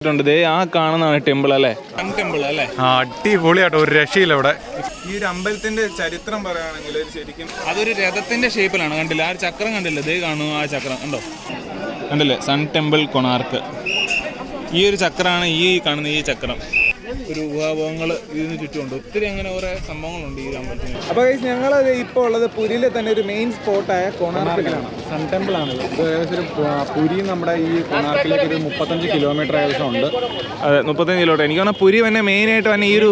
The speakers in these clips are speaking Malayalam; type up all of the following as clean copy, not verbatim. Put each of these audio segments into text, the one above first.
ആ കാണുന്നതാണ് ടെമ്പിൾ അല്ലേ? ടെമ്പിൾ അല്ലേ? അടിപൊളിയാട്ടോ, ഒരു രക്ഷയില്ല ഇവിടെ. ഈ ഒരു അമ്പലത്തിന്റെ ചരിത്രം പറയുകയാണെങ്കിൽ ശരിക്കും അതൊരു രഥത്തിന്റെ ഷേപ്പിലാണ്. കണ്ടില്ല ആ ചക്രം? കണ്ടില്ല, ദേ കാണുന്നു ആ ചക്രം കണ്ടോ? കണ്ടില്ലേ? Sun temple Konark. ഈ ഒരു ചക്രമാണ് ഈ കാണുന്ന ഈ ചക്രം. ഒരു ഊഹാഭോഗങ്ങൾ ഇതിന് ചുറ്റുമുണ്ട്. ഒത്തിരി അങ്ങനെ കുറേ സംഭവങ്ങളുണ്ട് ഈ അമ്പലത്തിന്. അപ്പോൾ ഞങ്ങൾ ഇപ്പോൾ ഉള്ളത് പുരിയിലെ തന്നെ ഒരു മെയിൻ സ്പോട്ടായ കൊണാർക്കിലാണ്. സൺ ടെമ്പിൾ ആണ്. ഇത് ഏകദേശം പുരി നമ്മുടെ ഈ കൊണാർക്കിലേക്ക് ഒരു 35 കിലോമീറ്റർ ഏകദേശം ഉണ്ട്. അതെ, 35 കിലോമീറ്റർ. എനിക്ക് തോന്നുന്നു പുരി തന്നെ മെയിനായിട്ട് തന്നെ ഈ ഒരു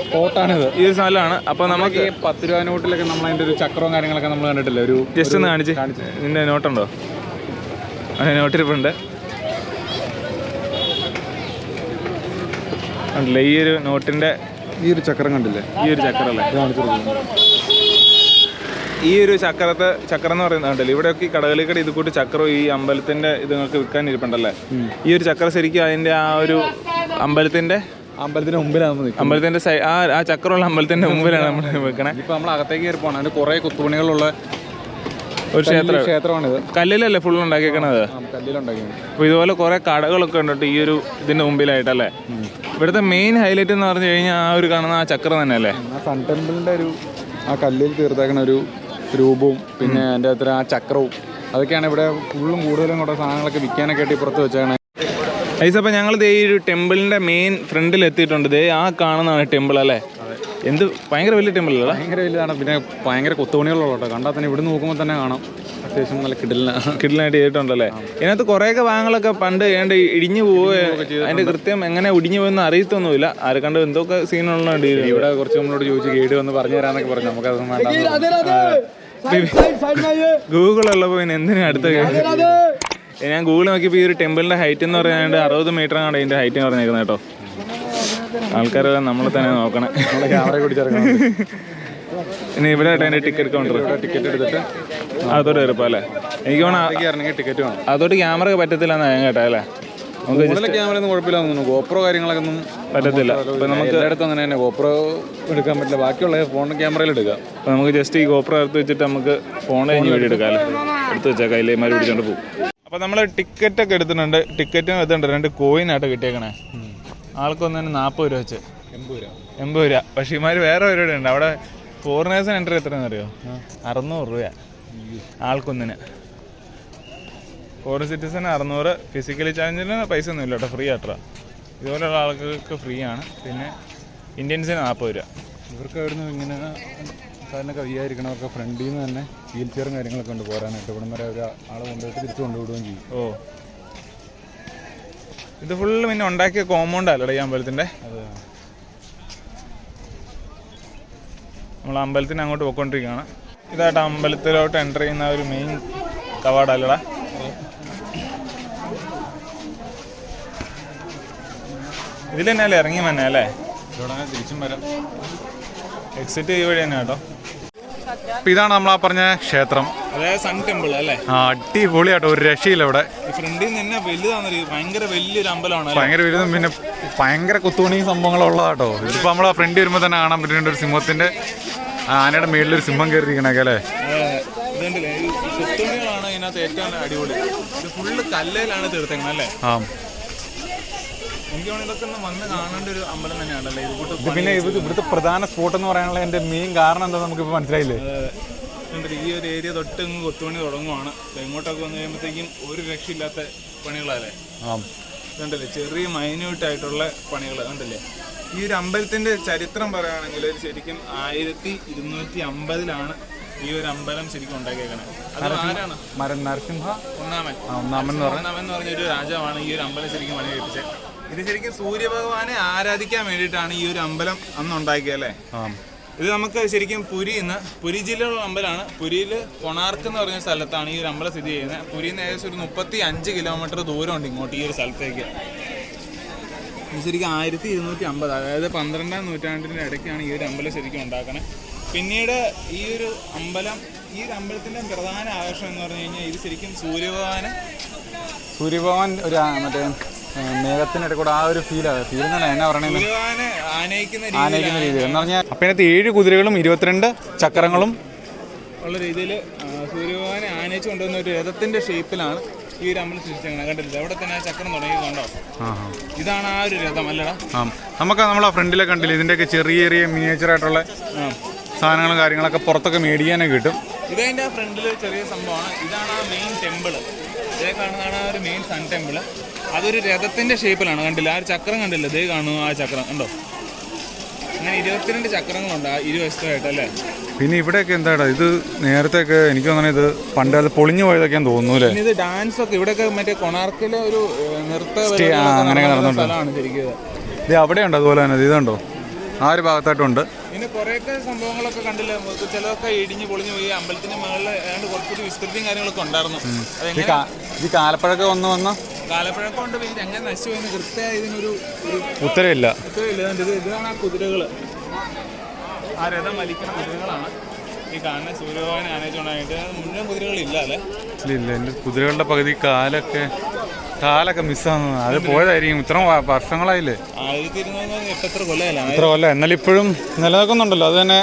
സ്പോട്ടാണിത്, ഈ ഒരു സ്ഥലമാണ്. അപ്പോൾ നമുക്ക് 10 രൂപ നോട്ടിലൊക്കെ നമ്മൾ അതിൻ്റെ ഒരു ചക്രവും കാര്യങ്ങളൊക്കെ നമ്മൾ കണ്ടിട്ടില്ല. ഒരു ജസ്റ്റ് ഒന്ന് കാണിച്ച്. നിന്റെ നോട്ടുണ്ടോ? അതെ, നോട്ടിരിപ്പുണ്ട്. കണ്ടില്ലേ ഈ ഒരു നോട്ടിൻ്റെ ഈ ഒരു ചക്രം കണ്ടില്ലേ? ഈ ഒരു ചക്രം അല്ലേ? ഈ ഒരു ചക്രം എന്ന് പറയുന്നത് കണ്ടില്ലേ? ഇവിടെയൊക്കെ ഈ കടകളിൽ ഇത് കൂട്ടി ചക്രം ഈ അമ്പലത്തിന്റെ ഇത് നിങ്ങൾക്ക് വിൽക്കാൻ ഇരിപ്പുണ്ടല്ലേ? ഈ ഒരു ചക്രം ശരിക്കും അതിന്റെ ആ ഒരു അമ്പലത്തിന്റെ മുമ്പിലാണ്. അമ്പലത്തിന്റെ ആ ചക്രമുള്ള അമ്പലത്തിന്റെ മുമ്പിലാണ് നമ്മൾ വെക്കണേ. ഇപ്പൊ നമ്മൾ അകത്തേക്ക് കയറി പോകണം. അതിന് കുറെ കുത്തുപണികളുള്ള ഒരു ക്ഷേത്രമാണിത്. കല്ലിലല്ലേ ഫുൾ ഉണ്ടാക്കിയേക്കണത്? കല്ലിലുണ്ടാക്കിയത്. അപ്പോൾ ഇതുപോലെ കുറെ കടകളൊക്കെ ഉണ്ട് ഈ ഒരു ഇതിന്റെ മുമ്പിലായിട്ടല്ലേ? ഇവിടുത്തെ മെയിൻ ഹൈലൈറ്റ് എന്ന് പറഞ്ഞു കഴിഞ്ഞാൽ ആ ഒരു കാണുന്ന ആ ചക്രം തന്നെ അല്ലേ? സൺ ടെമ്പിളിന്റെ ഒരു ആ കല്ലിൽ തീർത്തേക്കണ ഒരു രൂപവും പിന്നെ അതിൻ്റെ അത്ര ആ ചക്രവും അതൊക്കെയാണ് ഇവിടെ ഫുള്ളും കൂടുതലും കൂടെ സാധനങ്ങളൊക്കെ വിൽക്കാനൊക്കെ ആയിട്ട് പുറത്ത് വെച്ചാണ്. അപ്പോൾ ഞങ്ങൾ ഈ ഒരു ടെമ്പിളിന്റെ മെയിൻ ഫ്രണ്ടിൽ എത്തിയിട്ടുണ്ട്. ആ കാണുന്നതാണ് ടെമ്പിൾ അല്ലേ? എന്ത് ഭയങ്കര വലിയ ടെമ്പിൾ അല്ലേ? ഭയങ്കര വലുതാണ്. പിന്നെ ഭയങ്കര കൊത്തുപണികളുള്ള കേട്ടോ. കണ്ടാൽ തന്നെ ഇവിടെ നോക്കുമ്പോൾ തന്നെ കാണാം. അത്യാവശ്യം നല്ല കിടിലായിട്ട് ചെയ്തിട്ടുണ്ടല്ലേ? ഇതിനകത്ത് കുറേയൊക്കെ ഭാഗങ്ങളൊക്കെ പണ്ട് ഇടിഞ്ഞു പോവുക. അതിന്റെ കൃത്യം എങ്ങനെ ഒടിഞ്ഞു പോയെന്ന് അറിയത്തൊന്നുമില്ല. ആരെ കണ്ട് എന്തൊക്കെ സീനുകളുണ്ട്. ഇവിടെ കുറച്ച് നമ്മളോട് ചോദിച്ചു ഗൈഡ് വന്ന് പറഞ്ഞു തരാന്നൊക്കെ പറഞ്ഞു. നമുക്കതൊന്നും വേണ്ട. ഗൂഗിൾ ഉള്ളപ്പോൾ പിന്നെ എന്തിനാ അടുത്ത ഞാൻ ഗൂഗിൾ നോക്കിയപ്പോൾ ഈ ഒരു ടെമ്പിളിന്റെ ഹൈറ്റ് എന്ന് പറയാണ്ട് 60 മീറ്റർ ആണ് ഇതിന്റെ ഹൈറ്റ് എന്ന് പറഞ്ഞേക്കുന്നത് കേട്ടോ. ആൾക്കാരെല്ലാം നമ്മളെ തന്നെ നോക്കണം. ക്യാമറ പിടിച്ചിറങ്ങണം. ഇനി ഇവിടെ അതിന്റെ ടിക്കറ്റ് കൗണ്ടർ. ടിക്കറ്റ് എടുത്തിട്ട് അതോട്ട് കയറിപ്പോ അല്ലേ? എനിക്ക് തോന്നുന്നു ടിക്കറ്റ് വേണം. അതോട്ട് ക്യാമറ പറ്റത്തില്ല എന്നാ ഞാൻ കേട്ടാ അല്ലേ? ക്യാമറ ഒന്നും കുഴപ്പമില്ല തോന്നുന്നു. ഗോപ്രോ കാര്യങ്ങളൊക്കെ ഒന്നും പറ്റത്തില്ല. അപ്പൊ നമുക്ക് എല്ലായിടത്തും അങ്ങനെ തന്നെ ഗോപ്രോ എടുക്കാൻ പറ്റില്ല. ബാക്കിയുള്ള ഫോൺ ക്യാമറയിൽ എടുക്കാം. അപ്പൊ നമുക്ക് ജസ്റ്റ് ഈ ഗോപ്രോ എടുത്ത് വെച്ചിട്ട് നമുക്ക് ഫോൺ കഴിഞ്ഞ് വീഡിയോ എടുക്കാം അല്ലേ? എടുത്ത് വെച്ചാൽ കയ്യിലേമാര് പിടിച്ചോണ്ട് പോകും. അപ്പൊ നമ്മള് ടിക്കറ്റ് ഒക്കെ എടുത്തിട്ടുണ്ട്. ടിക്കറ്റും എത്തുന്നുണ്ട്. 2 കോയിനായിട്ട് കിട്ടിയേക്കണേ. ആൾക്കൊന്നിന് 40 രൂപ വെച്ച് 80 രൂപ. പക്ഷേ ഇമാര് വേറെ പരിപാടി ഉണ്ട്. അവിടെ ഫോറിനേഴ്സിന് എൻട്രി എത്രയെന്ന് അറിയോ? 600 രൂപ ആൾക്കൊന്നിന്. ഫോറിൻ സിറ്റിസന് 600. ഫിസിക്കലി ചാലഞ്ചിന് പൈസ ഒന്നും ഇല്ല കേട്ടോ, ഫ്രീ ആട്ടോ. ഇതുപോലെയുള്ള ആൾക്കാർക്ക് ഫ്രീ ആണ്. പിന്നെ ഇന്ത്യൻസിന് 40 രൂപ. ഇവർക്ക് അവിടുന്ന് ഇങ്ങനെ സാറിനൊക്കെ വയ്യായിരിക്കണവർക്ക് ഫ്രണ്ടിൽ നിന്ന് തന്നെ വീൽ ചെയറും കാര്യങ്ങളൊക്കെ ഉണ്ട് പോരാനായിട്ട്. ഇവിടം വരെ ഒരു ആളെ കൊണ്ടുപോയിട്ട് തിരിച്ചു കൊണ്ടുവിടുകയും ചെയ്യും. ഓ, ഇത് ഫുള്ള് പിന്നെ ഉണ്ടാക്കിയ കോമ്പൗണ്ട് അല്ലട ഈ അമ്പലത്തിന്റെ. നമ്മൾ അമ്പലത്തിന് അങ്ങോട്ട് പോയിക്കൊണ്ടിരിക്കുകയാണ്. ഇതായിട്ട് അമ്പലത്തിലോട്ട് എൻ്റർ ചെയ്യുന്ന ഒരു മെയിൻ കവാടല്ലടാ. ഇതിൽ തന്നെയല്ലേ ഇറങ്ങി തന്നെ അല്ലേ? തിരിച്ചും വരാം. എക്സിറ്റ് ഈ വഴി തന്നെ കേട്ടോ. ഇതാണ് നമ്മൾ ആ പറഞ്ഞ ക്ഷേത്രം, അതായത് സൺ ടെമ്പിൾ അല്ലേ? അടിപൊളിയാട്ടോ, ഒരു രക്ഷയില്ല. ഇവിടെ ഫ്രണ്ടിൽ നിന്ന് വലുതാണ്. ഭയങ്കര വലിയൊരു അമ്പലമാണ്. ഭയങ്കര വലുതും പിന്നെ ഭയങ്കര കുത്തുപണിയും സംഭവങ്ങളുള്ളതാട്ടോ. ഇതിപ്പോ നമ്മളെ ഫ്രണ്ട് വരുമ്പോൾ തന്നെ കാണാൻ പറ്റുന്നുണ്ട് ഒരു സിംഹത്തിന്റെ ആനയുടെ മേളിലൊരു സിംഹം കയറിയിരിക്കണൊക്കെ അല്ലേ? ഇതുണ്ടല്ലേ, കുത്തുപണികളാണ് ഇതിനകത്ത് ഏറ്റവും അടിപൊളി. ഇത് ഫുള്ള് കല്ലിലാണ് തീർത്തേക്കുന്നത് അല്ലേ? എനിക്ക് തോന്നുന്നു ഇതൊക്കെ ഒന്ന് വന്ന് കാണേണ്ട ഒരു അമ്പലം തന്നെയാണല്ലേ ഇത്. പിന്നെ ഇവിടുത്തെ പ്രധാന സ്പോട്ട് എന്ന് പറയാനുള്ള എന്റെ മെയിൻ കാരണം എന്താ നമുക്കിപ്പോൾ മനസ്സിലായില്ലേ? ഈ ഒരു ഏരിയ തൊട്ട് കൊത്തുപണി തുടങ്ങുവാണ്. ഇങ്ങോട്ടൊക്കെ വന്നു കഴിയുമ്പോഴത്തേക്കും ഒരു രക്ഷയില്ലാത്ത പണികളല്ലേ? ഇതുണ്ടല്ലേ, ചെറിയ മൈന്യൂട്ടായിട്ടുള്ള പണികൾ കണ്ടല്ലേ? ഈ ഒരു അമ്പലത്തിന്റെ ചരിത്രം പറയുകയാണെങ്കിൽ ശരിക്കും 1250 ഈ ഒരു അമ്പലം ശരിക്കും ഉണ്ടാക്കിയേക്കണേ. അത് ആരാണ്? നരസിംഹ ഒന്നാമൻ എന്ന് പറഞ്ഞ ഒരു രാജാവാണ് ഈ ഒരു അമ്പലം ശരിക്കും പണി കഴിപ്പിച്ചത്. ഇത് ശരിക്കും സൂര്യഭഗവാനെ ആരാധിക്കാൻ വേണ്ടിയിട്ടാണ് ഈ ഒരു അമ്പലം അന്ന് ഉണ്ടാക്കിയല്ലേ? ഇത് നമുക്ക് ശരിക്കും പുരി ജില്ലയിലുള്ള അമ്പലമാണ്. പുരിയിൽ കൊണാർക്ക് എന്ന് പറഞ്ഞ സ്ഥലത്താണ് ഈ ഒരു അമ്പലം സ്ഥിതി ചെയ്യുന്നത്. പുരിയിൽ നിന്ന് ഏകദേശം ഒരു 35 കിലോമീറ്റർ ദൂരമുണ്ട് ഇങ്ങോട്ട് ഈ ഒരു സ്ഥലത്തേക്ക്. ഇത് ശരിക്കും 1250, അതായത് 12ാം നൂറ്റാണ്ടിൻ്റെ ഇടയ്ക്കാണ് ഈ ഒരു അമ്പലം ശരിക്കും ഉണ്ടാക്കണേ. പിന്നീട് ഈ ഒരു അമ്പലത്തിൻ്റെ പ്രധാന ആകർഷണം എന്ന് പറഞ്ഞു കഴിഞ്ഞാൽ ഇത് ശരിക്കും സൂര്യഭഗവാൻ ഒരു മറ്റേ മേഘത്തിനിടെ കൂടെ ആ ഒരു ഫീൽ എന്നാ പറയണത്, ആനയിക്കുന്ന രീതിയിൽ എന്ന് പറഞ്ഞാൽ. അപ്പം ഇതിനകത്ത് 7 കുതിരകളും 22 ചക്രങ്ങളും ഉള്ള രീതിയിൽ സൂര്യഭഗവാനെ ആനയിച്ച് കൊണ്ടുവന്ന ഒരു രഥത്തിൻ്റെ ഷേപ്പിലാണ് ഈ ഒരു അമ്പലം സൃഷ്ടിച്ചേക്കണം. കണ്ടില്ല അവിടെ തന്നെ ആ ചക്രം തുടങ്ങിയിട്ടുണ്ടോ? ഇതാണ് ആ ഒരു രഥം അല്ലടാ. നമുക്ക് നമ്മളെ ഫ്രണ്ടിലെ കണ്ടില്ല ഇതിൻ്റെയൊക്കെ ചെറിയ ചെറിയ മിനിയേച്ചറായിട്ടുള്ള സാധനങ്ങളും കാര്യങ്ങളൊക്കെ പുറത്തൊക്കെ മേടിക്കാനൊക്കെ കിട്ടും. ഇതതിൻ്റെ ആ ഫ്രണ്ടിൽ ചെറിയ സംഭവമാണ്. ഇതാണ് ആ മെയിൻ ടെമ്പിള്. ഇതേ കാണുന്നതാണ് ആ ഒരു മെയിൻ സൺ ടെമ്പിള്. അതൊരു രഥത്തിൻ്റെ ഷേപ്പിലാണ്. കണ്ടില്ല ആ ഒരു ചക്രം കണ്ടില്ല? ഇതേ കാണുന്നു ആ ചക്രം കണ്ടോ? അങ്ങനെ 22 ചക്രങ്ങളുണ്ട് ആ ഇരുവശത്തായിട്ട് അല്ലേ. പിന്നെ ഇവിടെയൊക്കെ എന്താടാ ഇത് നേരത്തെയൊക്കെ എനിക്ക് തോന്നുന്നത് ഇത് പണ്ട് അത് പൊളിഞ്ഞു പോയതൊക്കെയാന്ന് തോന്നുന്നു അല്ലേ. ഇത് ഡാൻസ് ഒക്കെ ഇവിടെയൊക്കെ മറ്റേ കൊണാർക്കിലെ ഒരു നൃത്ത അങ്ങനെയൊക്കെ നടന്നുണ്ട്. സ്ഥലമാണ് ശരിക്കും. ഇത് അവിടെയുണ്ട് അതുപോലെ തന്നെ ഇതുണ്ടോ ആ ഒരു ഭാഗത്തായിട്ടുണ്ട്. പിന്നെ കുറേയൊക്കെ സംഭവങ്ങളൊക്കെ കണ്ടില്ല. ചിലതൊക്കെ ഇടിഞ്ഞ് പൊളിഞ്ഞു പോയി. അമ്പലത്തിന് മുകളിൽ ഏതാണ്ട് കുറച്ചൊരു വിസ്തൃതിയും കാര്യങ്ങളൊക്കെ ഉണ്ടായിരുന്നു. ഈ കാലപ്പഴക്കം വന്ന് കാലപ്പഴക്കം കൊണ്ട് പിന്നെ എങ്ങനെ നശിച്ചു പോയെന്ന് കൃത്യമായി ഇതിനൊരു ഉത്തരവില്ല. ഇതാണ് ആ കുതിരകൾ. ആ രഥം വലിക്കുന്ന കുതിരകളാണ് ഈ കാണുന്ന. സൂര്യഭഗവാനെ ആനയിച്ചുകൊണ്ടായിട്ട് മുഴുവൻ കുതിരകളില്ല അല്ലേ? ഇല്ല എൻ്റെ കുതിരകളുടെ പകുതി കാലൊക്കെ മിസ്സാകുന്നു. അത് പോയതായിരിക്കും. ഇത്ര വർഷങ്ങളായില്ലേ. 1200 കൊല്ലമല്ല. ഇത്ര കൊല്ലം എന്നാലും ഇപ്പോഴും നിലനിൽക്കുന്നുണ്ടല്ലോ. അത് തന്നെ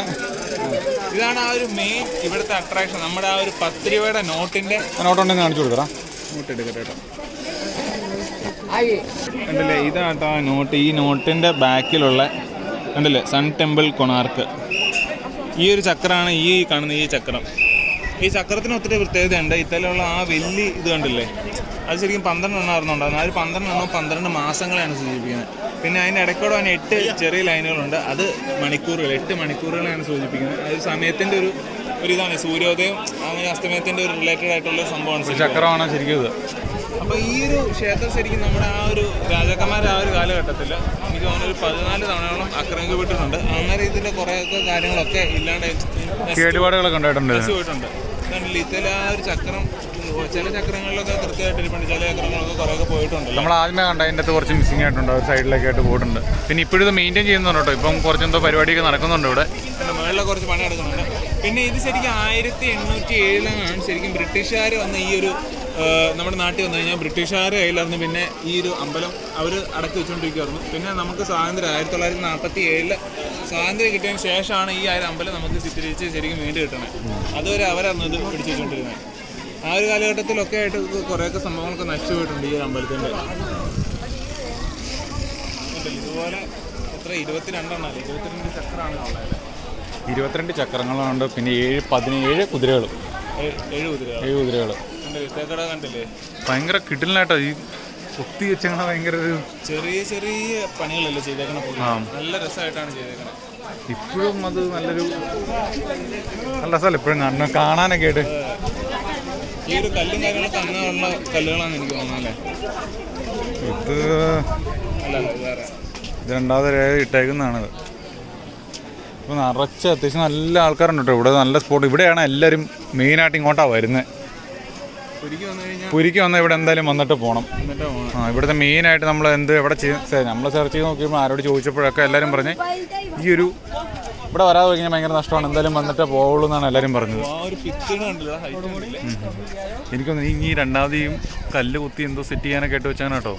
ഇതാണ് ആ ഒരു മെയിൻ ഇവിടുത്തെ അട്രാക്ഷൻ. നമ്മുടെ ആ ഒരു 10 രൂപയുടെ നോട്ടുണ്ടെന്ന് കാണിച്ചു കൊടുക്കണം. നോട്ട് എടുക്കട്ടെ കേട്ടോ. കണ്ടില്ലേ ഇതാട്ടോ ആ നോട്ട്. ഈ നോട്ടിൻ്റെ ബാക്കിലുള്ള കണ്ടില്ലേ സൺ ടെമ്പിൾ കൊണാർക്ക്. ഈ ഒരു ചക്രമാണ് ഈ കാണുന്ന ഈ ചക്രം. ഈ ചക്രത്തിന് ഒത്തിരി പ്രത്യേകതയുണ്ട്. ഇത്തരത്തിലുള്ള ആ വലിയ ഇത് കണ്ടില്ലേ അത് ശരിക്കും 12 എണ്ണമായിരുന്നു ഉണ്ടാകുന്നത്. ആ ഒരു 12 എണ്ണവും 12 മാസങ്ങളെയാണ് സൂചിപ്പിക്കുന്നത്. പിന്നെ അതിൻ്റെ ഇടയ്ക്കൂടെ തന്നെ 8 ചെറിയ ലൈനുകളുണ്ട്. അത് മണിക്കൂറുകൾ, 8 മണിക്കൂറുകളെയാണ് സൂചിപ്പിക്കുന്നത്. അത് സമയത്തിൻ്റെ ഒരിതാണ്. സൂര്യോദയം അങ്ങനെ അസ്തമയത്തിൻ്റെ ഒരു റിലേറ്റഡ് ആയിട്ടുള്ള സംഭവമാണ് ചക്രമാണ് ശരിക്കും ഇത്. അപ്പോൾ ഈ ഒരു ക്ഷേത്രം ശരിക്കും നമ്മുടെ ആ ഒരു രാജാക്കന്മാർ ആ ഒരു കാലഘട്ടത്തിൽ എനിക്ക് തോന്നുന്നു ഒരു 14 തവണയോളം ആക്രമിക്കപ്പെട്ടിട്ടുണ്ട്. അന്നേരം ഇതിൻ്റെ കുറേയൊക്കെ കാര്യങ്ങളൊക്കെ ഇല്ലാണ്ട് കേടുപാടുകളൊക്കെ ഉണ്ടായിട്ടുണ്ട്. പോയിട്ടുണ്ട്. ഇതിൽ ആ ഒരു ചക്രം ചില ചക്രങ്ങളിലൊക്കെ കൃത്യമായിട്ട് ഇരിപ്പുണ്ട്. ചില ചക്രങ്ങളൊക്കെ കുറേയൊക്കെ പോയിട്ടുണ്ട്. നമ്മൾ ആദ്യമേ കണ്ട അതിൻ്റെ അകത്ത് കുറച്ച് മിസ്സിംഗ് ആയിട്ടുണ്ട്. ഒരു സൈഡിലൊക്കെ ആയിട്ട് പോയിട്ടുണ്ട്. പിന്നെ ഇപ്പോഴും ഇത് മെയിൻറ്റെയിൻ ചെയ്യുന്നുണ്ട് കേട്ടോ. ഇപ്പം കുറച്ചെന്തോ പരിപാടിയൊക്കെ നടക്കുന്നുണ്ട് ഇവിടെ. പിന്നെ മുകളിലെ കുറച്ച് പണി നടക്കുന്നുണ്ട്. പിന്നെ ഇത് ശരിക്കും 1807 ശരിക്കും ബ്രിട്ടീഷുകാർ വന്ന ഈ ഒരു നമ്മുടെ നാട്ടിൽ വന്നു കഴിഞ്ഞാൽ ബ്രിട്ടീഷുകാരുടെ കയ്യിലായിരുന്നു പിന്നെ ഈ ഒരു അമ്പലം അവർ അടക്കി വെച്ചുകൊണ്ടിരിക്കുമായിരുന്നു. പിന്നെ നമുക്ക് സ്വാതന്ത്ര്യം 1947 സ്വാതന്ത്ര്യം കിട്ടിയതിന് ശേഷമാണ് ഈ ഒരു അമ്പലം നമുക്ക് ചിത്രീകരിച്ച് ശരിക്കും വീണ്ടും കിട്ടണത്. അതുവരെ അവരായിരുന്നു ഇത് പിടിച്ചു വെച്ചുകൊണ്ടിരുന്നത്. ആ ഒരു കാലഘട്ടത്തിലൊക്കെ ആയിട്ട് കുറേയൊക്കെ സംഭവങ്ങളൊക്കെ നശിച്ചു പോയിട്ടുണ്ട് ഈ ഒരു അമ്പലത്തിൻ്റെ. ഇതുപോലെ എത്ര 22 ചക്രമാണ് ഉള്ളത്. 22 ചക്രങ്ങളുണ്ട്. പിന്നെ 17 കുതിരകൾ. 7 കുതിരകൾ കണ്ടില്ലേ ഭയങ്കര കിടിലനായിട്ടോ. ഈ കുത്തി വെച്ചങ്ങനെ ഭയങ്കര ഒരു ചെറിയ ചെറിയ പണികളല്ലേ ചെയ്തേക്കണം. നല്ല രസമായിട്ടാണ് ചെയ്തേക്കണം. ഇപ്പോഴും അത് നല്ല രസമല്ല ഇപ്പോഴും കാണാനൊക്കെ ആയിട്ട്. ഈ ഒരു കല്ലും കാര്യങ്ങളൊക്കെ അന്നുള്ള കല്ലുകളാണെന്ന് എനിക്ക് തോന്നുന്നല്ലേ. ഇത് രണ്ടാമത് ഇട്ടേക്കുന്നതാണത്. ഇപ്പോൾ നിറച്ച് അത്യാവശ്യം നല്ല ആൾക്കാരുണ്ട് കേട്ടോ ഇവിടെ. നല്ല സ്പോട്ട് ഇവിടെയാണ് എല്ലാവരും മെയിനായിട്ട് ഇങ്ങോട്ടാണ് വരുന്നത്. പുരിക്ക് വന്നാൽ ഇവിടെ എന്തായാലും വന്നിട്ട് പോകണം. ഇവിടുത്തെ മെയിനായിട്ട് നമ്മൾ എവിടെ നമ്മൾ സെർച്ച് ചെയ്ത് നോക്കിയപ്പോൾ ആരോട് ചോദിച്ചപ്പോഴൊക്കെ എല്ലാവരും പറഞ്ഞ് ഈ ഒരു ഇവിടെ വരാതെ കഴിഞ്ഞാൽ ഭയങ്കര നഷ്ടമാണ്, എന്തായാലും വന്നിട്ടേ പോവുള്ളൂ എന്നാണ് എല്ലാവരും പറഞ്ഞത്. എനിക്കൊന്ന് ഈ രണ്ടാമത് ഈ കല്ല് കുത്തി എന്തോ സെറ്റ് ചെയ്യാനൊക്കെ ആയിട്ട് വെച്ചാണ് കേട്ടോ.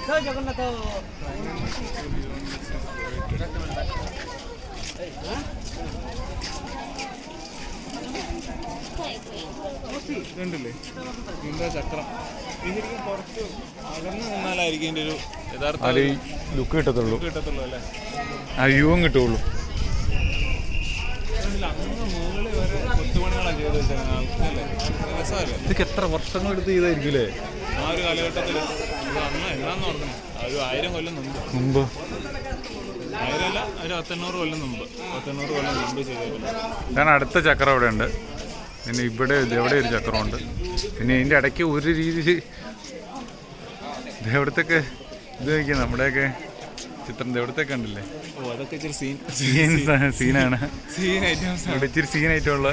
ഇതുണ്ടല്ലേ ഇതിൻ്റെ ചക്രം. ഇതിരിക്കും കുറച്ച് അകന്ന് നിന്നാലായിരിക്കും ഇതിൻ്റെ ഒരു യഥാർത്ഥ ലുക്ക് കിട്ടത്തുള്ളൂ അല്ലേ. ആ വ്യൂവും കിട്ടുള്ളൂ. അങ്ങ് മുകളിൽ വരെ കൊത്തുപണികളാണ് ചെയ്ത് വെച്ചല്ലേ. രസമല്ലേ. ഇതൊക്കെ എത്ര വർഷങ്ങളെടുത്ത് ചെയ്തായിരിക്കും അല്ലേ ആ ഒരു കാലഘട്ടത്തിൽ. അന്ന് എന്നാന്ന് ഓർക്കണം, ഒരു 1000 കൊല്ലം മുമ്പ്. 1000 അല്ല, ഒരു 1800 കൊല്ലം മുമ്പ്. 1800 കൊല്ലം മുമ്പ് ചെയ്തേക്കുന്നത്. ഞാൻ അടുത്ത ചക്രം ഇവിടെ ഉണ്ട്. പിന്നെ ഇവിടെ എവിടെ ഒരു ചക്രമുണ്ട്. പിന്നെ ഇതിൻ്റെ ഇടയ്ക്ക് ഒരു രീതിയിൽ ഇതെവിടത്തൊക്കെ ഇത് വയ്ക്കുക നമ്മുടെയൊക്കെ ചിത്രം എവിടത്തേക്ക് ഉണ്ടല്ലേ. ഓ അതൊക്കെ ഇച്ചിരി സീനാണ്. ഇവിടെ ഇച്ചിരി സീനായിട്ടുള്ള.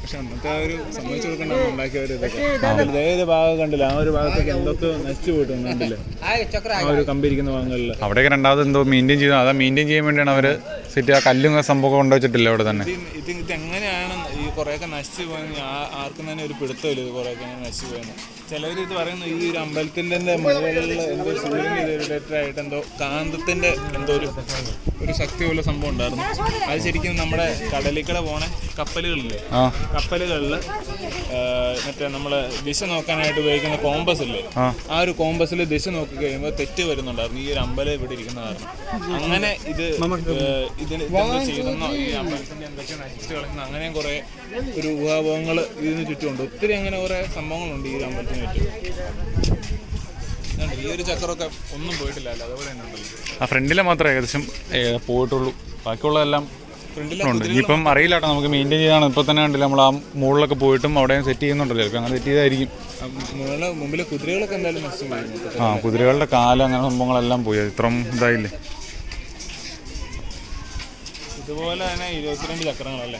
പക്ഷെ അന്നത്തെ ആ ഒരു സമ്മതിച്ചു കൊടുക്കേണ്ട ഉണ്ടാക്കിയവര് ഇതൊക്കെ ഏത് ഭാഗം കണ്ടില്ല. ആ ഒരു ഭാഗത്തേക്ക് എന്തൊക്കെ നശിച്ചു പോയിട്ടുണ്ട് കണ്ടില്ല. ആ ഒരു കമ്പിരിക്കുന്ന ഭാഗങ്ങളിൽ അവിടെയൊക്കെ രണ്ടാമത് എന്തോ മെയിൻറ്റെയിൻ ചെയ്തു. മെയിൻറ്റെയിൻ ചെയ്യാൻ വേണ്ടിയാണ് അവർ സെറ്റ് ആ കല്ലും സംഭവം കൊണ്ടുവച്ചിട്ടില്ല അവിടെ തന്നെ. ഇതെങ്ങനെയാണ് ഈ കുറേയൊക്കെ നശിച്ചു പോയെന്ന് ആർക്കും തന്നെ ഒരു പിടുത്തമില്ല. ഇത് കുറേയൊക്കെ അങ്ങനെ നശിച്ചു പോയെന്ന്. ചിലവർ ഇത് പറയുന്നു ഈ ഒരു അമ്പലത്തിൻ്റെ മുകളിൽ എന്തോ സൂര്യൻ റിലേറ്റഡ് ആയിട്ട് എന്തോ കാന്തത്തിൻ്റെ എന്തോ ഒരു ശക്തിയുള്ള സംഭവം ഉണ്ടായിരുന്നു. അത് ശരിക്കും നമ്മുടെ കടലിക്കട പോണ കപ്പലുകളില്ലേ, കപ്പലുകളിൽ മറ്റേ നമ്മൾ ദിശ നോക്കാനായിട്ട് ഉപയോഗിക്കുന്ന കോമ്പസ് ഇല്ലേ, ആ ഒരു കോമ്പസിൽ ദിശ നോക്കി കഴിയുമ്പോൾ തെറ്റ് വരുന്നുണ്ടായിരുന്നു ഈ ഒരു അമ്പലം ഇവിടെ ഇരിക്കുന്ന കാരണം. അങ്ങനെ ഇതിന് ചെയ്യുന്നോ ഈ അമ്പലത്തിൻ്റെ എന്തൊക്കെ നശിച്ചു കളയുന്നു, അങ്ങനെയും കുറേ ഒരു ഊഹാഭോഗങ്ങൾ ഇതിന് ചുറ്റുമുണ്ട്. ഒത്തിരി അങ്ങനെ കുറേ സംഭവങ്ങളുണ്ട് ഈ ഒരു അമ്പലത്തിന് ചുറ്റും. ഈ ഒരു ചക്രമൊക്കെ ഒന്നും പോയിട്ടില്ല, അല്ല അതുപോലെ തന്നെ ഉണ്ടല്ലോ. ആ ഫ്രണ്ടിലെ മാത്രമേ ഏകദേശം പോയിട്ടുള്ളൂ, ബാക്കിയുള്ളതെല്ലാം ഫ്രണ്ടിലുണ്ട്. ഇനിയിപ്പം അറിയില്ല കേട്ടോ, നമുക്ക് മെയിൻറ്റെയിൻ ചെയ്താണ്. ഇപ്പോൾ തന്നെ കണ്ടില്ല നമ്മൾ ആ മുകളിലൊക്കെ പോയിട്ടും അവിടെ സെറ്റ് ചെയ്യുന്നുണ്ടല്ലോ, ചിലപ്പോൾ അങ്ങനെ സെറ്റ് ചെയ്തായിരിക്കും. മുമ്പിൽ കുതിരകളൊക്കെ എന്തായാലും നഷ്ടമായി. ആ കുതിരകളുടെ കാലം അങ്ങനെ സംഭവങ്ങളെല്ലാം പോയി, ഇത്രയും ഇതായില്ലേ. ഇതുപോലെ തന്നെ 22 ചക്രങ്ങളല്ലേ.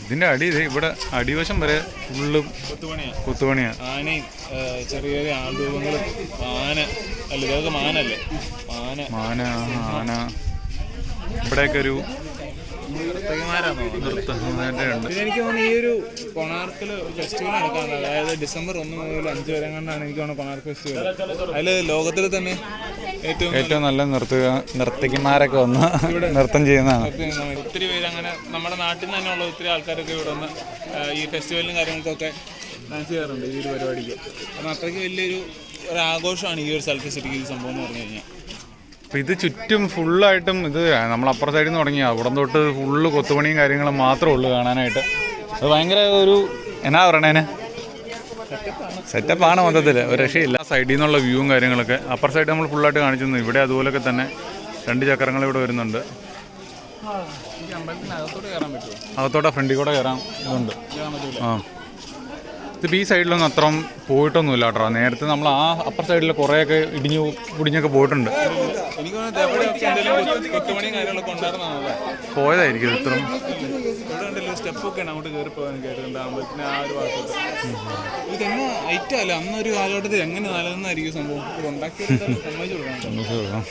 ഇതിന്റെ ഇവിടെ അടിവശം വരെ ഫുള്ള് കൊത്തുപണിയാണ്. ആനയും ചെറിയ ചെറിയ ആൾരൂപങ്ങളും ആന അല്ല, ഇതൊക്കെ മാനല്ലേ, ആന ഇവിടെയൊക്കെ ഒരു എനിക്ക് തോന്നുന്നു ഈ ഒരു കൊണാർക്കിൽ ഫെസ്റ്റിവൽ നടക്കാറുണ്ട്. അതായത് ഡിസംബർ 1 മുതൽ 5 വരെ കണ്ടാണ് എനിക്ക് തോന്നുന്നു കൊണാർക്ക് ഫെസ്റ്റിവൽ. അതിൽ ലോകത്തിൽ തന്നെ ഏറ്റവും നല്ല നർത്തകിമാരൊക്കെ വന്ന് നൃത്തം ചെയ്യുന്നതാണ്. ഒത്തിരി പേര് അങ്ങനെ നമ്മുടെ നാട്ടിൽ നിന്ന് തന്നെയുള്ള ഒത്തിരി ആൾക്കാരൊക്കെ ഇവിടെ വന്ന് ഈ ഫെസ്റ്റിവലിനും കാര്യങ്ങൾക്കൊക്കെ ഡാൻസ് ചെയ്യാറുണ്ട് ഈ ഒരു പരിപാടിക്ക്. കാരണം അത്രയ്ക്ക് വലിയൊരു ആഘോഷമാണ് ഈ ഒരു സ്ഥലത്ത് ശരിക്കും ഈ സംഭവം എന്ന് പറഞ്ഞു കഴിഞ്ഞാൽ. അപ്പോൾ ഇത് ചുറ്റും ഫുള്ളായിട്ടും ഇത് നമ്മളപ്പുറ സൈഡിൽ നിന്ന് തുടങ്ങി അവിടെ തൊട്ട് ഫുള്ള് കൊത്തുപണിയും കാര്യങ്ങളും മാത്രമേ ഉള്ളൂ കാണാനായിട്ട്. അത് ഭയങ്കര ഒരു എന്നാ പറയണേന് സെറ്റപ്പാണ് മൊത്തത്തിൽ, ഒരു രക്ഷയില്ല. സൈഡിൽ നിന്നുള്ള വ്യൂവും കാര്യങ്ങളൊക്കെ അപ്പർ സൈഡ് നമ്മൾ ഫുള്ളായിട്ട് കാണിച്ചു തന്നു. ഇവിടെ അതുപോലൊക്കെ തന്നെ 2 ചക്രങ്ങൾ ഇവിടെ വരുന്നുണ്ട്. അകത്തോടെ ഫ്രണ്ടിൽ കൂടെ കയറാൻ ഇതുണ്ട്. ഇതിപ്പോൾ ഈ സൈഡിലൊന്നും അത്രയും പോയിട്ടൊന്നുമില്ല കേട്ടോ. നേരത്തെ നമ്മൾ ആ അപ്പർ സൈഡിൽ കുറേയൊക്കെ കുടിഞ്ഞൊക്കെ പോയിട്ടുണ്ട്. പോയതായിരിക്കും ഇത്രയും സ്റ്റെപ്പൊക്കെയാണ് അങ്ങോട്ട് കയറി പോകാൻ കേട്ടിട്ടുണ്ട് അമ്പലത്തിന് ആ ഒരു ഭാഗത്തോട്ട്. ഇതെങ്ങനെ ഐറ്റമല്ല, അന്നൊരു കാലഘട്ടത്തിൽ എങ്ങനെ നിലനിന്നായിരിക്കും സംഭവം ഉണ്ടാക്കിയത് സമ്മതിച്ചു കൊടുക്കണം.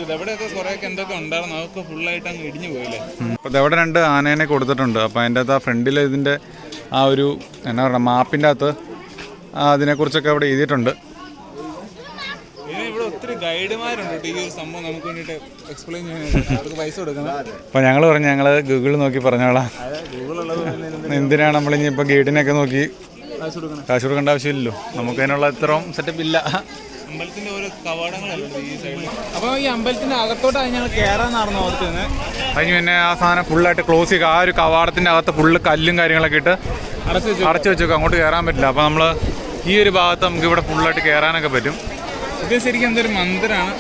ഇതെവിടെയൊക്കെ കുറേയൊക്കെ എന്തൊക്കെ ഉണ്ടായിരുന്നു അതൊക്കെ ഫുള്ളായിട്ട് അങ്ങ് ഇടിഞ്ഞു പോയില്ലേ. അപ്പോൾ ഇവിടെ 2 ആനേനെ കൊടുത്തിട്ടുണ്ട്. അപ്പോൾ അതിൻ്റെ അകത്ത് ആ ഫ്രണ്ടിൽ ഇതിൻ്റെ ആ ഒരു എന്നാ പറയുക മാപ്പിൻ്റെ അകത്ത് അതിനെക്കുറിച്ചൊക്കെ അവിടെ എഴുതിയിട്ടുണ്ട്. ഇവിടെ ഒത്തിരി ഗൈഡുമാരുണ്ട് ഈ ഒരു സംഭവം നമുക്ക് വേണ്ടിയിട്ട് എക്സ്പ്ലെയിൻ ചെയ്യാൻ. അവർക്ക് പൈസ കൊടുക്കണം. അപ്പോൾ ഞങ്ങൾ പറഞ്ഞു ഞങ്ങൾ ഗൂഗിൾ നോക്കി പറഞ്ഞോളാം. എന്തിനാണ് നമ്മളിനി ഇപ്പോൾ ഗൈഡിനെയൊക്കെ നോക്കി കാശ് കൊടുക്കേണ്ട ആവശ്യമില്ലല്ലോ, നമുക്ക് അതിനുള്ള ഇത്രയും സെറ്റപ്പ് ഇല്ല. അമ്പലത്തിന്റെ ഓരോ കവാടങ്ങളല്ലേ ഈ സൈഡിൽ. അപ്പോൾ ഈ അമ്പലത്തിന്റെ അകത്തോട്ട് ഞങ്ങൾ കയറാന്നായിരുന്നു ഓർക്കുന്നത്. അതിന് പിന്നെ ആ സാധനം ഫുള്ളായിട്ട് ക്ലോസ് ചെയ്യുക. ആ ഒരു കവാടത്തിൻ്റെ അകത്ത് ഫുള്ള് കല്ലും കാര്യങ്ങളൊക്കെ ഇട്ട് അടച്ചു വെച്ചേക്കും, അങ്ങോട്ട് കയറാൻ പറ്റില്ല. അപ്പോൾ നമ്മൾ ഈ ഒരു ഭാഗത്ത് നമുക്ക് ഇവിടെ ഫുള്ളായിട്ട് കയറാനൊക്കെ പറ്റും. ഇത് ശരിക്കും എന്തൊരു മന്ദിരമാണ്.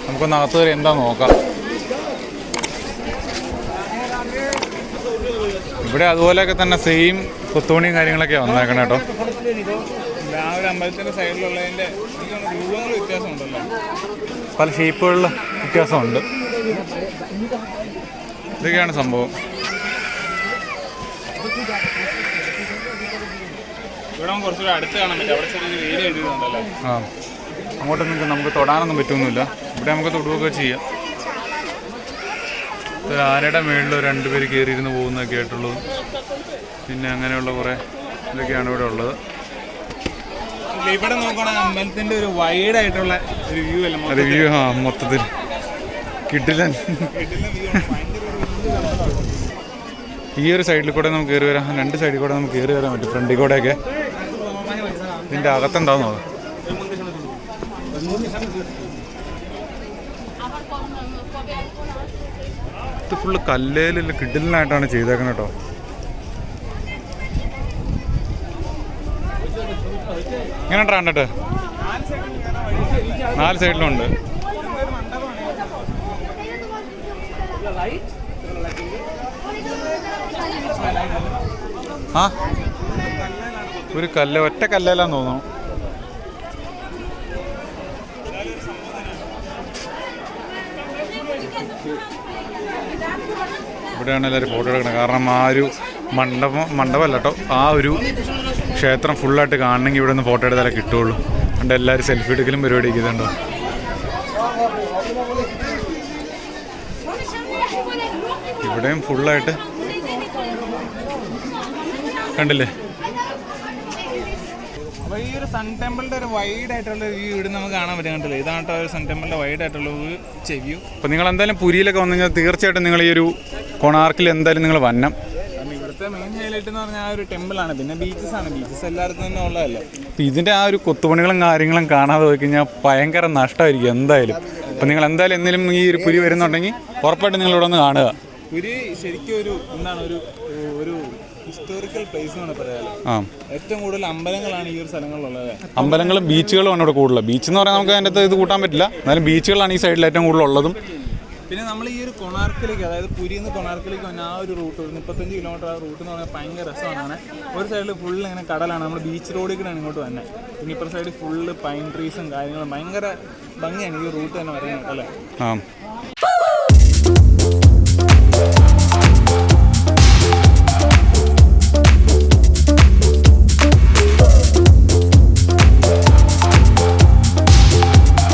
നമുക്കൊന്ന് അകത്ത് കയറി എന്താ നോക്കാം. ഇവിടെ അതുപോലെയൊക്കെ തന്നെ സെയിം കൊത്തുപണിയും കാര്യങ്ങളൊക്കെയാണ് വന്നേക്കണം കേട്ടോ. ആ ഒരു അമ്പലത്തിന്റെ സൈഡിലുള്ളതിന്റെ രൂപങ്ങൾ വ്യത്യാസമുണ്ടല്ലോ, പല ഷേപ്പുകളിൽ വ്യത്യാസമുണ്ട്. ഇതൊക്കെയാണ് സംഭവം. ഇവിടെ കുറച്ചുകൂടെ അടുത്ത് കാണാൻ പറ്റും. അവിടെ ചെറിയൊരു ഏരിയ എഴുതിയിട്ടുണ്ടല്ലോ. അങ്ങോട്ടൊന്നും നമുക്ക് തൊടാനൊന്നും പറ്റുമൊന്നുമില്ല. ഇവിടെ നമുക്ക് തൊടുകയൊക്കെ ചെയ്യാം. ആനയുടെ മേളിൽ 2 പേര് കയറിയിരുന്ന് പോകുന്നതൊക്കെ ആയിട്ടുള്ളത്. പിന്നെ അങ്ങനെയുള്ള കുറേ ഇതൊക്കെയാണ് ഇവിടെ ഉള്ളത്. ഇവിടെ നോക്കുകയാണെങ്കിൽ അമ്പലത്തിന്റെ ഒരു വൈഡ് ആയിട്ടുള്ള ഒരു വ്യൂ അല്ല, റിവ്യൂ. മൊത്തത്തിൽ കിട്ടില്ല. ഈ ഒരു സൈഡിൽ കൂടെ നമുക്ക് കയറി വരാം. 2 സൈഡിൽ കൂടെ നമുക്ക് കയറി വരാൻ പറ്റും. ഫ്രണ്ടിൽ കൂടെയൊക്കെ ഇതിൻ്റെ അകത്തുണ്ടാവുന്നോ? ഇത് ഫുള്ള് കല്ലേലിൽ കിഡിലിനായിട്ടാണ് ചെയ്തേക്കുന്നത് കേട്ടോ. ഇങ്ങനെ കണ്ടിട്ട് 4 സൈഡിലുണ്ട്. ആ ഒരു കല്ല്, ഒറ്റ കല്ലേലാന്ന് തോന്നുന്നു. ഇവിടെയാണ് എല്ലാവരും ഫോട്ടോ എടുക്കണം. കാരണം ആ ഒരു മണ്ഡപമല്ല കേട്ടോ, ആ ഒരു ക്ഷേത്രം ഫുള്ളായിട്ട് കാണണമെങ്കിൽ ഇവിടെ നിന്ന് ഫോട്ടോ എടുത്താലേ കിട്ടുള്ളൂ. അതുകൊണ്ട് എല്ലാവരും സെൽഫി എടുക്കലും പരിപാടി ഇതുണ്ടോ. ഇവിടെയും ഫുള്ളായിട്ട് കണ്ടില്ലേ? അപ്പോൾ ഈ ഒരു സൺ ടെമ്പിളിൻ്റെ ഒരു വൈഡ് ആയിട്ടുള്ള വ്യൂ ഇവിടെ നമുക്ക് കാണാൻ പറ്റും. കണ്ടില്ലേ, ഇതാണ് ഒരു സൺ ടെമ്പിളിൻ്റെ വൈഡ് ആയിട്ടുള്ള ഒരു വ്യൂ. അപ്പോൾ നിങ്ങൾ എന്തായാലും പുരിയിലൊക്കെ വന്നു കഴിഞ്ഞാൽ തീർച്ചയായിട്ടും നിങ്ങൾ ഈ ഒരു കൊണാർക്കിൽ എന്തായാലും നിങ്ങൾ വന്നം. കാരണം ഇവിടുത്തെ മെയിൻ ഹൈലൈറ്റ് എന്ന് പറഞ്ഞാൽ ആ ഒരു ടെമ്പിളാണ്. പിന്നെ ബീച്ചസ് ആണ്. ബീച്ചസ് എല്ലായിടത്തും തന്നെ ഉള്ളതല്ലേ. അപ്പോൾ ഇതിൻ്റെ ആ ഒരു കൊത്തുപണികളും കാര്യങ്ങളും കാണാതെ പോയി കഴിഞ്ഞാൽ ഭയങ്കര നഷ്ടമായിരിക്കും എന്തായാലും. അപ്പോൾ നിങ്ങൾ എന്തായാലും എന്തെങ്കിലും ഈ ഒരു പുരി വരുന്നുണ്ടെങ്കിൽ ഉറപ്പായിട്ടും നിങ്ങൾ ഇവിടെ ഒന്ന് കാണുക. പുരി ശരിക്കും ഒരു എന്താണ് ഒരു ഹിസ്റ്റോറിക്കൽ പ്ലേസ് എന്നാണ് പറയാറ്. ഏറ്റവും കൂടുതൽ അമ്പലങ്ങളാണ് ഈ ഒരു സ്ഥലങ്ങളിലുള്ളത്. അമ്പലങ്ങളും ബീച്ചുകളും ആണ് ഇവിടെ കൂടുതൽ. ബീച്ച് എന്ന് പറയാൻ നമുക്ക് അതിൻ്റെ ഇത് കൂട്ടാൻ പറ്റില്ല. എന്നാലും ബീച്ചുകളാണ് ഈ സൈഡിൽ ഏറ്റവും കൂടുതൽ ഉള്ളതും. പിന്നെ നമ്മൾ ഈ ഒരു കൊണാർക്കിലേക്ക്, അതായത് പുരിയിൽ നിന്ന് കൊണാർക്കിലേക്ക് വന്ന ആ ഒരു റൂട്ട്, ഒരു 35 കിലോമീറ്റർ ആ റൂട്ട് എന്ന് പറഞ്ഞാൽ ഭയങ്കര രസമാണ്. ഒരു സൈഡിൽ ഫുള്ള് ഇങ്ങനെ കടലാണ്. നമ്മൾ ബീച്ച് റോഡിൽ കൂടെയാണ് ഇങ്ങോട്ട് തന്നെ. പിന്നെ ഇപ്പുറത്തെ സൈഡിൽ ഫുള്ള് പൈൻ ട്രീസും കാര്യങ്ങളും ഭയങ്കര ഭംഗിയാണ് ഈ റൂട്ട് തന്നെ പറയുന്നത് അല്ലേ.